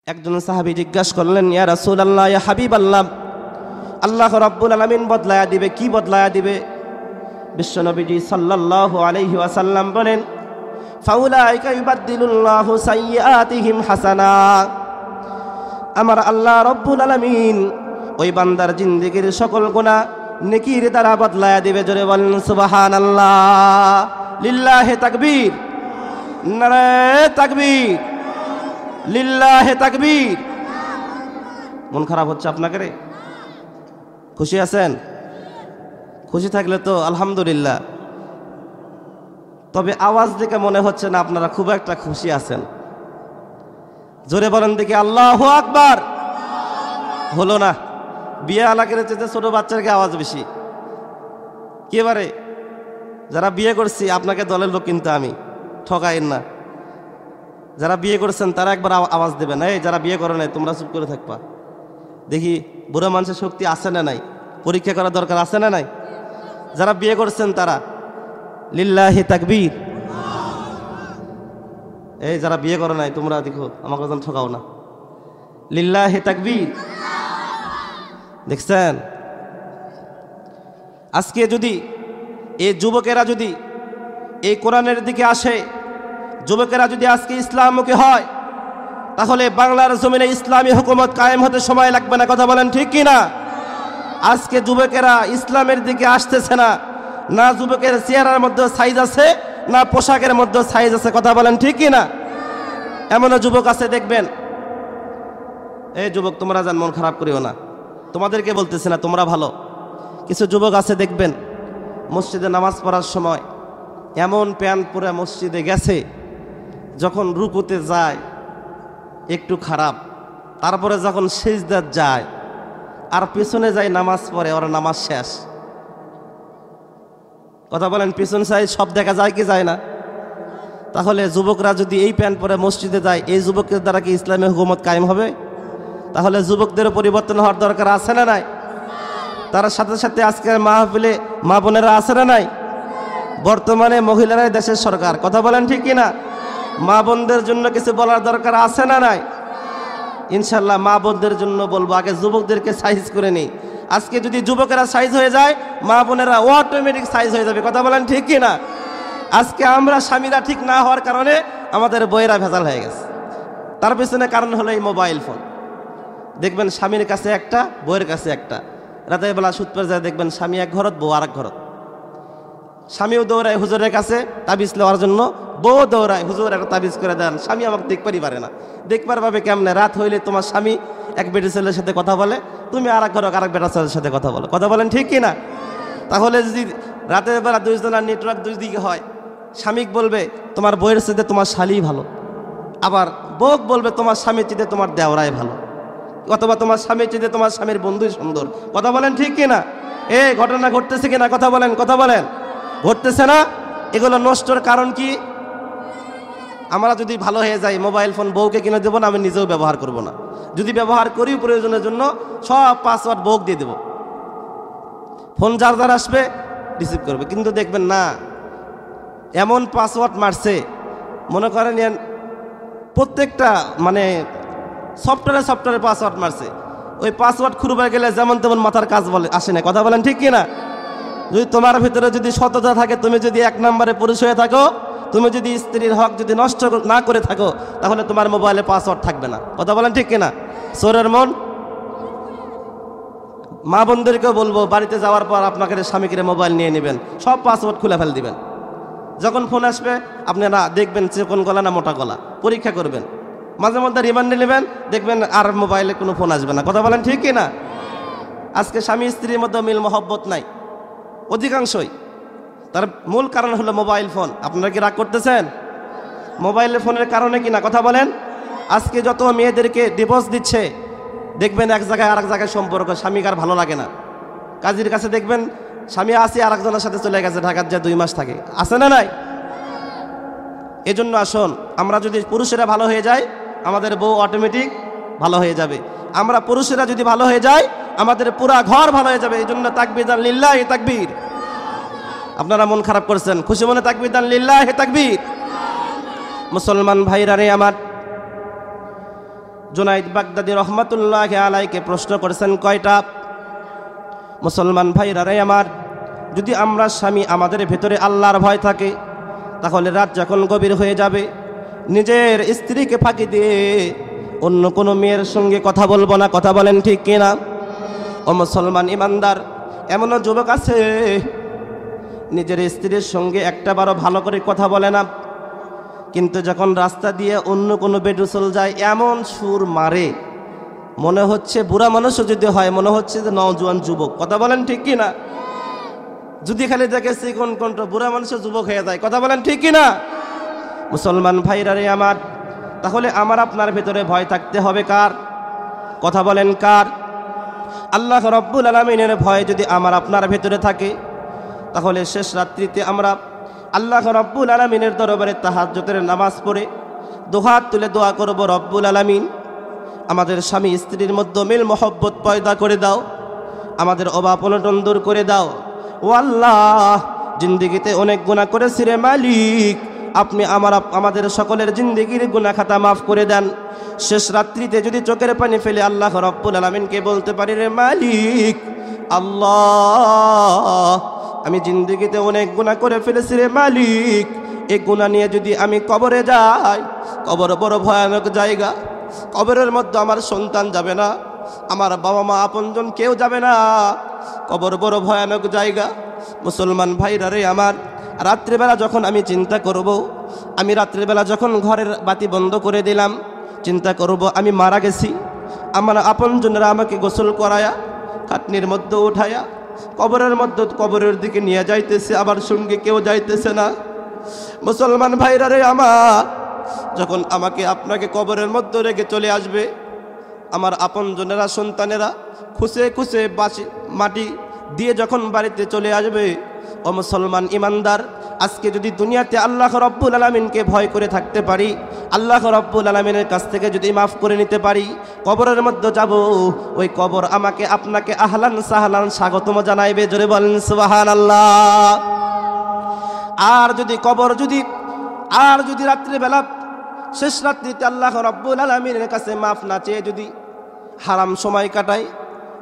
একজন সাহাবী জিজ্ঞাসা করলেন, ইয়া রাসূলুল্লাহ, ইয়া হাবিবাল্লাহ, আল্লাহ রাব্বুল আলামিন বদলায়া দিবে, কি বদলায়া দিবে? বিশ্বনবীজি সাল্লাল্লাহু আলাইহি ওয়াসাল্লাম বলেন, ফাউলাইকা ইউবাদদিলুল্লাহু সাইয়্যাতিহিম হাসানাত। আমার আল্লাহ রাব্বুল আলামিন ওই বান্দার জিন্দেগির সকল গুনাহ নেকির দ্বারা বদলায়া দিবে। জোরে বলেন সুবহানাল্লাহ। লিল্লাহি তাকবীর, নারায়ে তাকবীর, লিল্লাহি তাকবীর। মন খারাপ হচ্ছে আপনাকে রে? খুশি আছেন? খুশি থাকলে তো আলহামদুলিল্লাহ। তবে আওয়াজ দেখে মনে হচ্ছে না আপনারা খুব একটা খুশি আছেন। জোরে বলেন দেখি আল্লাহু আকবার। হলো না, বিয়ে আলাকের চেয়ে ছোট বাচ্চার কি আওয়াজ বেশি? একেবারে যারা বিয়ে করছি আপনাকে দলের লোক, কিন্তু আমি ঠকাইন না। যারা বিয়ে করছেন তারা একবার আওয়াজ দেবেন। এই যারা বিয়ে করে নাই তোমরা চুপ করে থাকবা। দেখি বুড়ো মানুষের শক্তি আছে না নাই, পরীক্ষা করা দরকার আছে না নাই? যারা বিয়ে করছেন তারা লিল্লাহি তাকবীর। এই যারা বিয়ে করে নাই তোমরা দেখো আমাকে যেন ঠকাও না। লিল্লাহি তাকবীর। দেখছেন, আজকে যদি এই যুবকেরা যদি এই কোরআনের দিকে আসে, যুবকেরা যদি আজকে ইসলামমুখী হয়, তাহলে বাংলার জমিনে ইসলামী হুকুমত কায়েম হতে সময় লাগবে না। কথা বলেন ঠিক কি না? আজকে যুবকেরা ইসলামের দিকে আসতেছে না, না যুবকের চেহারার মধ্যে সাইজ আছে, না পোশাকের মধ্যে সাইজ আছে। কথা বলেন ঠিক কি না? এমনও যুবক আছে দেখবেন। এই যুবক তোমরা যান, মন খারাপ করিও না, তোমাদেরকে বলতেছি না, তোমরা ভালো। কিছু যুবক আছে দেখবেন মসজিদে নামাজ পড়ার সময় এমন প্যান্ট পরে মসজিদে গেছে, যখন রুকুতে যায় একটু খারাপ, তারপরে যখন সিজদাত যায় আর পিছনে যায় নামাজ পড়ে, ওরা নামাজ শেষ। কথা বলেন, পিছন সাইড সব দেখা যায় কি যায় না? তাহলে যুবকরা যদি এই প্যান্ট পরে মসজিদে যায়, এই যুবকের দ্বারা কি ইসলামী হুকুমত কায়েম হবে? তাহলে যুবকদেরও পরিবর্তন হওয়ার দরকার আছে না নাই? তার সাথে সাথে আজকের মাহফিলে মা বোনেরা আছে না নাই? বর্তমানে মহিলারাই দেশের সরকার। কথা বলেন ঠিক কিনা? মা বোনদের জন্য কিছু বলার দরকার আছে না নাই? ইনশাল্লাহ মা বোনদের জন্য বলবো। আগে যুবকদেরকে সাইজ করে নেই। আজকে যদি যুবকেরা সাইজ হয়ে যায়, মা বোনেরা অটোমেটিক সাইজ হয়ে যাবে। কথা বলেন ঠিক কিনা? আজকে আমরা স্বামীরা ঠিক না হওয়ার কারণে আমাদের বইয়েরা ভেজাল হয়ে গেছে। তার পেছনে কারণ হলো এই মোবাইল ফোন। দেখবেন স্বামীর কাছে একটা, বইয়ের কাছে একটা। রাতের বেলা সুত পরে যায় দেখবেন স্বামী এক ঘরত, বউ আর এক ঘরত। স্বামীও দৌড়ায় হুজুরের কাছে তাবিজ নেওয়ার জন্য, বউ দৌড়ায় হুজুর একটা তাবিজ করে দেন। স্বামী আমাকে দেখবারই পারে না। দেখবার পাবে কেমনে? রাত হইলে তোমার স্বামী এক বেটি ছেলের সাথে কথা বলে, তুমি আর এক ঘর আর এক বেটা ছেলের সাথে কথা বলো। কথা বলেন ঠিক কিনা? তাহলে যদি রাতের বেলা দুইজনের নেটওয়ার্ক দুই দিকে হয়, স্বামীক বলবে তোমার বইয়ের সাথে তোমার শালি ভালো, আবার বউ বলবে তোমার স্বামীর চেয়ে তোমার দেওরাই ভালো, অথবা তোমার স্বামীর চেয়ে তোমার স্বামীর বন্ধুই সুন্দর। কথা বলেন ঠিক কিনা? এই ঘটনা ঘটতেছে কিনা? কথা বলেন, কথা বলেন। ঘটতেছে না? এগুলো নষ্টর কারণ কি? আমরা যদি ভালো হয়ে যাই, মোবাইল ফোন বউকে কিনে দেবো না, আমি নিজেও ব্যবহার করব না। যদি ব্যবহার করি প্রয়োজনের জন্য, সব পাসওয়ার্ড বউকে দিয়ে দেবো। ফোন যার যার আসবে রিসিভ করবে। কিন্তু দেখবেন না, এমন পাসওয়ার্ড মারছে, মনে করেন প্রত্যেকটা মানে সফটওয়্যারে পাসওয়ার্ড মারছে। ওই পাসওয়ার্ড খুঁড়ে গেলে যেমন তেমন মাথার কাজ বলে আসে না। কথা বলেন ঠিক কিনা? যদি তোমার ভিতরে যদি সততা থাকে, তুমি যদি এক নম্বরে পুরুষ হয়ে থাকো, তুমি যদি স্ত্রীর হক যদি নষ্ট না করে থাকো, তাহলে তোমার মোবাইলে পাসওয়ার্ড থাকবে না। কথা বলেন ঠিক কিনা? চোরের মন। মা বোনদেরকেও বলবো, বাড়িতে যাওয়ার পর আপনাকে স্বামীকে মোবাইল নিয়ে নেবেন, সব পাসওয়ার্ড খুলে ফেলে দিবেন। যখন ফোন আসবে আপনারা দেখবেন চিকন গলা না মোটা গলা, পরীক্ষা করবেন। মাঝে মধ্যে রিমান্ডে নেবেন, দেখবেন আর মোবাইলে কোনো ফোন আসবে না। কথা বলেন ঠিক কিনা? আজকে স্বামী স্ত্রীর মধ্যে মিল মহব্বত নাই অধিকাংশই। তার মূল কারণ হলো মোবাইল ফোন। আপনারা কি রাগ করতেছেন? মোবাইল ফোনের কারণে কিনা? কথা বলেন। আজকে যত মেয়েদেরকে ডিভোর্স দিচ্ছে, দেখবেন এক জায়গায় আর এক জায়গায় সম্পর্ক, স্বামীকে আর ভালো লাগে না। কাজীর কাছে দেখবেন স্বামী আসে আর একজনের সাথে চলে গেছে, ঢাকার যে 2 মাস থাকে, আছে না নাই? এজন্য আসুন, আমরা যদি পুরুষেরা ভালো হয়ে যায়, আমাদের বউ অটোমেটিক ভালো হয়ে যাবে। আমরা পুরুষেরা যদি ভালো হয়ে যায়, আমাদের পুরা ঘর ভালো হয়ে যাবে। এই জন্য তাকবীর দান লিল্লাহি তাকবীর। আপনারা মন খারাপ করছেন, খুশি মনে তাকবীর দান লিল্লাহি তাকবীর। মুসলমান ভাইরা রে আমার, জুনাইদ বাগদাদি রহমাতুল্লাহ আলাইকে প্রশ্ন করেছেন কয়টা? মুসলমান ভাইরা রে আমার, যদি আমরা স্বামী আমাদের ভেতরে আল্লাহর ভয় থাকে, তাহলে রাত যখন গভীর হয়ে যাবে নিজের স্ত্রীকে ফাঁকি দিয়ে অন্য কোনো মেয়ের সঙ্গে কথা বলবো না। কথা বলেন ঠিক কিনা? ও মুসলমান ইমানদার, এমনও যুবক আছে নিজের স্ত্রীর সঙ্গে একটাবারও ভালো করে কথা বলে না, কিন্তু যখন রাস্তা দিয়ে অন্য কোনো বেডরুসল যায় এমন সুর মারে, মনে হচ্ছে বুড়া মানুষও যদি হয় মনে হচ্ছে যে নওজোয়ান যুবক। কথা বলেন ঠিক কিনা? যদি খালি দেখে কোন কোনটা বুড়া মানুষের যুবক হয়ে যায়। কথা বলেন ঠিক কিনা? মুসলমান ভাইরা রে আমার, তাহলে আমার আপনার ভেতরে ভয় থাকতে হবে কার? কথা বলেন কার? আল্লাহ রব্বুল আলামিনের ভয় যদি আমার আপনার ভেতরে থাকে, তাহলে শেষ রাত্রিতে আমরা আল্লাহ রব্বুল আলামিনের দরবারে তাহাজ্জুদের নামাজ পড়ে দুহাত তুলে দোয়া করব, রব্বুল আলামিন আমাদের স্বামী স্ত্রীর মধ্যে মিল মহব্বত পয়দা করে দাও, আমাদের অভাব অনটন দূর করে দাও। ও আল্লাহ, জিন্দেগিতে অনেক গুনাহ করেছি রে মালিক, আপনি আমাদের সকলের জিন্দেগির গুনাহ খাতা মাফ করে দেন। শেষ রাত্রিতে যদি চোখের পানি ফেলে আল্লাহ রব্বুল আলামিনকে বলতে পারি, রে মালিক আল্লাহ, আমি জিন্দেগিতে অনেক গুনাহ করে ফেলেছি রে মালিক, এই গুনাহ নিয়ে যদি আমি কবরে যাই, কবর বড় ভয়ানক জায়গা, কবরের মধ্যে আমার সন্তান যাবে না, আমার বাবা মা আপনজন কেউ যাবে না, কবর বড় ভয়ানক জায়গা। মুসলমান ভাইরা রে আমার, রাত্রিবেলা যখন আমি চিন্তা করব, আমি রাত্রিবেলা যখন ঘরের বাতি বন্ধ করে দিলাম, চিন্তা করব আমি মারা গেছি, আমার আপনজনেরা আমাকে গোসল করায়া খাটনির মধ্যে উঠায়া কবরের দিকে নিয়ে যাইতেছে, আবার সঙ্গে কেউ যাইতেছে না। মুসলমান ভাইরা রে আমার, যখন আমাকে আপনাকে কবরের মধ্যে রেখে চলে আসবে, আমার আপনজনেরা সন্তানেরা খুশে খুশে মাটি দিয়ে যখন বাড়িতে চলে আসবে, ও মুসলমান ইমানদার, আজকে যদি দুনিয়াতে আল্লাহ রব্বুল আলামিনকে ভয় করে থাকতে পারি, আল্লাহ রব্বুল আলামিনের কাছ থেকে যদি মাফ করে নিতে পারি, কবরের মধ্যে যাব, ওই কবর আমাকে আপনাকে আহলান সাহলান স্বাগতম জানাইবে। জোরে বলেন সুবহানাল্লাহ। আর যদি রাত্রিবেলা শেষ রাত্রিতে আল্লাহ রব্বুল আলামিনের কাছে মাফ না চেয়ে যদি হারাম সময় কাটাই,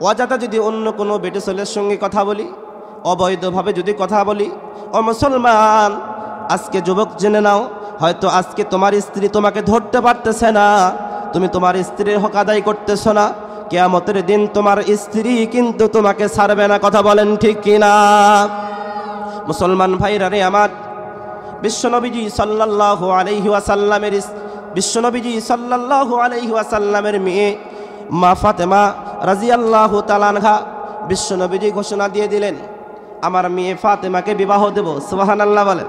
অযথা যদি অন্য কোনো বেটেসলের সঙ্গে কথা বলি, অবৈধভাবে যদি কথা বলি, ও মুসলমান আজকে যুবক জেনে নাও, হয়তো আজকে তোমার স্ত্রী তোমাকে ধরতে পারতেছে না, তুমি তোমার স্ত্রীর হক আদায় করতেছ না, কিয়ামতের দিন তোমার স্ত্রী কিন্তু তোমাকে ছাড়বে না। কথা বলেন ঠিক কিনা? মুসলমান ভাইরা রে আমার, বিশ্বনবীজি সাল্লাল্লাহু আলাইহি ওয়াসাল্লামের মেয়ে মা ফাতেমা রাদিয়াল্লাহু তাআলা আনহা, বিশ্বনবীজি ঘোষণা দিয়ে দিলেন, আমার মেয়ে ফাতেমাকে বিবাহ দেব। সুবহানাল্লাহ বলেন।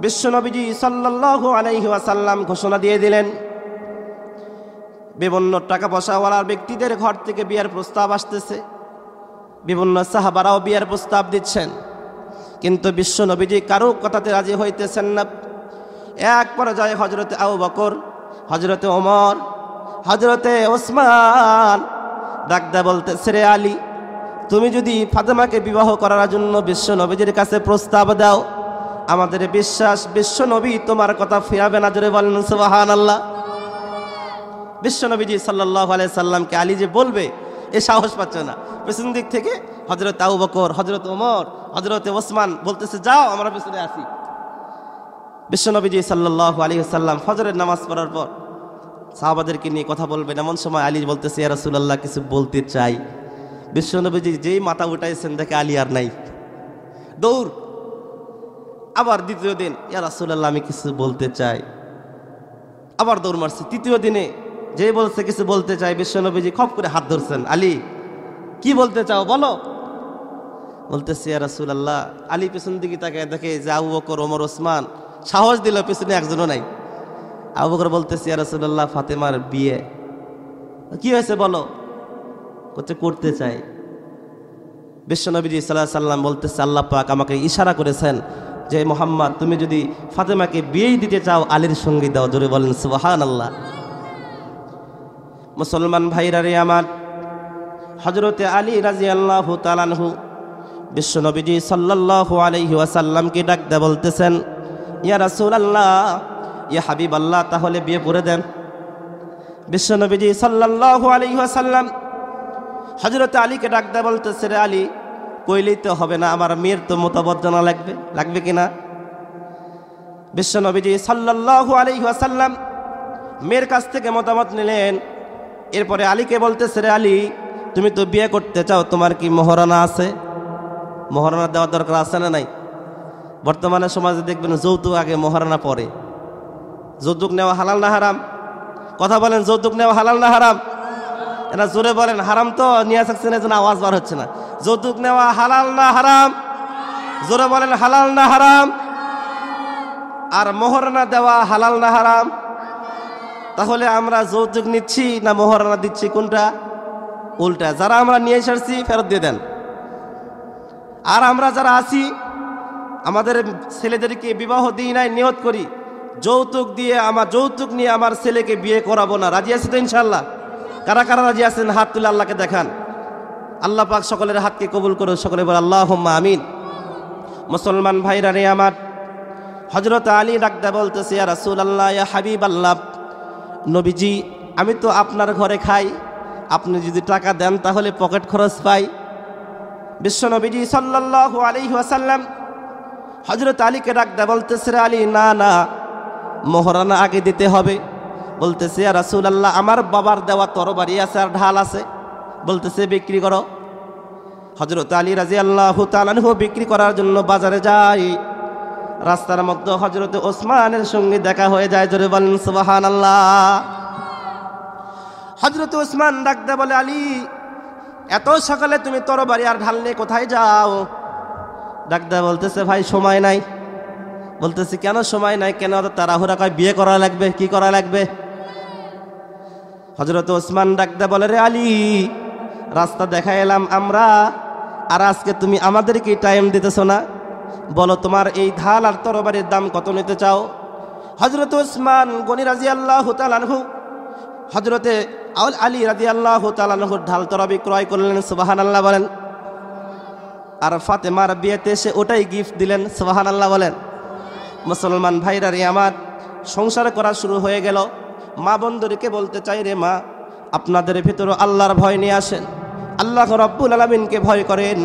বিশ্বনবীজি সাল্লাল্লাহু আলাইহি ওয়াসাল্লাম ঘোষণা দিয়ে দিলেন, বিভিন্ন টাকা পয়সাওয়ালার ব্যক্তিদের ঘর থেকে বিয়ের প্রস্তাব আসতেছে, বিভিন্ন সাহাবারাও বিয়ের প্রস্তাব দিচ্ছেন, কিন্তু বিশ্বনবীজি কারো কথাতে রাজি হইতেছেন না। এক পর্যায়ে হযরতে আবু বকর, হযরতে ওমর, হযরতে ওসমান ডাকদা বলতেছে, রে আলী, তুমি যদি ফাতেমাকে বিবাহ করার জন্য বিশ্বনবীজির কাছে প্রস্তাব দাও, আমাদের বিশ্বাস বিশ্বনবী তোমার কথা ফিরাবে না। জোরে বলেন সুবহানাল্লাহ। বিশ্বনবীজি সাল্লাল্লাহু আলাইহি সাল্লামকে আলী যে বলবে, এ সাহস পাচ্ছে না। পেছন দিক থেকে হযরত আবু বকর, হযরত ওমর, হযরত ওসমান বলতেছে, যাও আমরা পেছনে আসি। বিশ্বনবীজি সাল্লাল্লাহু আলাইহি সাল্লাম ফজরের নামাজ পড়ার পর সাহাবাদেরকে নিয়ে কথা বলবেন, এমন সময় আলী বলতেছে, ইয়া রাসূলুল্লাহ কিছু বলতে চাই। বিশ্বনবীজি যেই মাথা উঠাইছেন দেখে আলী আর নাই, দৌড়। আবার দ্বিতীয় দিন, ইয়া রাসূলুল্লাহ আমি কিছু বলতে চাই, আবার দৌড় মারছে। তৃতীয় দিনে যেই বলছে কিছু বলতে চাই, বিশ্বনবীজি খপ করে হাত ধরছেন, আলী কি বলতে চাও বলো। বলতেছে, ইয়া রাসূলুল্লাহ। আলী পেছন দিকে তাকায় দেখে যে আবু বকর, ওমর, ওসমান সাহস দিল, পেছনে একজনও নাই। আবু বকর বলতেছে, ইয়া রাসূলুল্লাহ ফাতেমার বিয়ে। কি হয়েছে বলো। করতে চাই। বিশ্বনবীজি সাল্লাল্লাহু আলাইহি সাল্লাম বলতেছে, আল্লাহ পাক আমাকে ইশারা করেছেন যে মুহাম্মদ তুমি যদি ফাতেমাকে বিয়ে দিতে চাও আলীর সঙ্গে দাও। জোরে বলেন সুবহানাল্লাহ। মুসলমান ভাইরা রে আমার, হযরতে আলী রাদিয়াল্লাহু তাআলা আনহু বিশ্বনবীজি সাল্লাল্লাহু আলাইহি ওয়াসাল্লামকে ডাক দিয়ে বলতেছেন, ইয়া রাসূলুল্লাহ, ইয়া হাবিবাল্লাহ, তাহলে বিয়ে পড়ে দেন। বিশ্বনবীজি সাল্লাল্লাহু আলাইহি ওয়াসাল্লাম হযরত আলীকে ডাক দেয়া বলতেছে, রে আলী, কইলেই তো হবে না, আমার মেয়ের তো মতামত জানা লাগবে, লাগবে কিনা? বিশ্বনবীজি সাল্লাল্লাহু আলাইহি ওয়াসাল্লাম মেয়ের কাছ থেকে মতামত নিলেন। এরপরে আলীকে বলতেছে, রে আলী, তুমি তো বিয়ে করতে চাও, তোমার কি মহারণা আছে? মহারণা দেওয়ার দরকার আছে না নাই? বর্তমানে সমাজে দেখবেন যৌতুক আগে মহারণা পরে। যৌতুক নেওয়া হালাল না হারাম? কথা বলেন, যৌতুক নেওয়া হালাল না হারাম? এরা জোরে বলেন। হারাম তো নিয়ে থাকছেন, এজন্য আওয়াজ বার হচ্ছে না। যৌতুক নেওয়া হালাল না হারাম? জোরে বলেন, হালাল না হারাম? আর মহারণা দেওয়া হালাল না হারাম? তাহলে আমরা যৌতুক নিচ্ছি না মহারণা দিচ্ছি, কোনটা? উল্টা। যারা আমরা নিয়ে এসেছি ফেরত দিয়ে দেন। আর আমরা যারা আছি, আমাদের ছেলেদেরকে বিবাহ দিই নাই, নিয়ত করি যৌতুক দিয়ে, যৌতুক নিয়ে আমার ছেলেকে বিয়ে করাবো না। রাজি আছি তো ইনশাল্লাহ? কারা কারা রাজি আছেন হাত তুলে আল্লাহকে দেখান। আল্লাহ পাক সকলের হাতকে কবুল করো, সকলে বলে আল্লাহুম্মা আমিন। মুসলমান ভাইরা রে আমার, হযরত আলী ডাকদা বলতেছে, ইয়া রাসূলুল্লাহ, ইয়া হাবিবাল্লাহ, নবীজি, আমি তো আপনার ঘরে খাই, আপনি যদি টাকা দেন তাহলে পকেট খরচ পাই। বিশ্বনবীজি সাল্লাল্লাহু আলাইহি ওয়াসাল্লাম হযরত আলীকে ডাকদা বলতেছে, রে আলী, না না, মহারণা আগে দিতে হবে। বলতেছে, ইয়া রাসূলুল্লাহ, আমার বাবার দেওয়া তরবারি আছে আর ঢাল আছে। বলতেছে, বিক্রি করো। হযরত আলী রাদিয়াল্লাহু তাআলা আনহু বিক্রি করার জন্য বাজারে যায়। রাস্তার মধ্যে হযরত ওসমানের সঙ্গে দেখা হয়ে যায়। জোরে বলেন সুবহানাল্লাহ। হযরত ওসমান ডাকতে বলে, আলী, এত সকালে তুমি তরবারি আর ঢাল নিয়ে কোথায় যাও? ডাকতে বলতেছে, ভাই সময় নাই। বলতেছে, কেন সময় নাই? কেন তাড়াহুড়া? কয়, বিয়ে করা লাগবে। কি করা লাগবে? হযরত ওসমান ডাকতে বলে, রে আলী, রাস্তা দেখা এলাম আমরা, আর আজকে তুমি আমাদেরকে টাইম দিতেছো না। বলো, তোমার এই ঢাল আর তরবারির দাম কত নিতে চাও? হযরত ওসমান গনি রাদিয়াল্লাহু তাআলা আনহু হযরতে আলী রাদিয়াল্লাহু তাআলা আনহুর ঢাল তরবারি ক্রয় করলেন। সুবহানাল্লাহ বলেন। আর ফাতেমার বিয়েতে সে ওটাই গিফট দিলেন। সুবহানাল্লাহ বলেন। মুসলমান ভাইরা রে আমার, সংসার করা শুরু হয়ে গেল। মা বন্ধুদেরকে বলতে চাই, রে মা, আপনাদের ভিতরে আল্লাহর ভয় নিয়ে আসেন, আল্লাহ রাব্বুল আলামিনকে ভয় করেন।